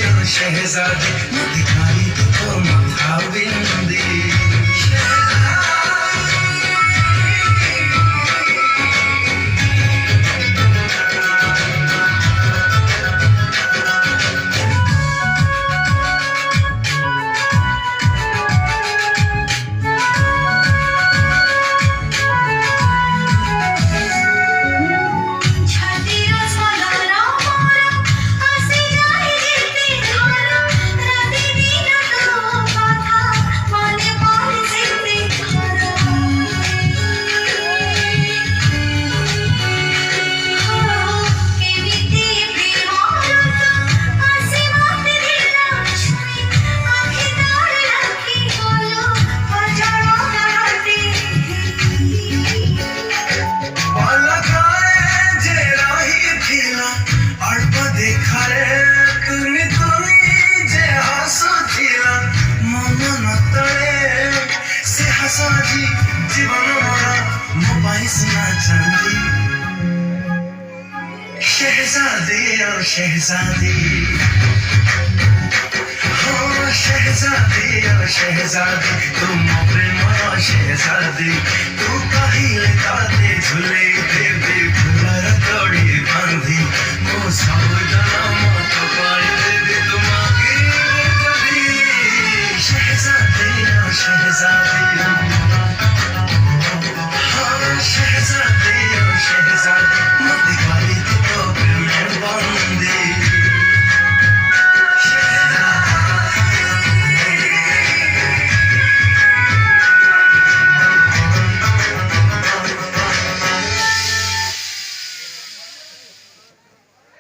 ओ शहजादी मैं दिखाई तो माथा बिंदी जीवन मोरा मोबाइल सुना चांदी शहजादी ओ शहजादी हो शहजादी ओ शहजादी तुम प्रेम शहजादी तू कहिले ताते झुले देवी फुलर कड़ी बांधी मो सब जन्म तो पारी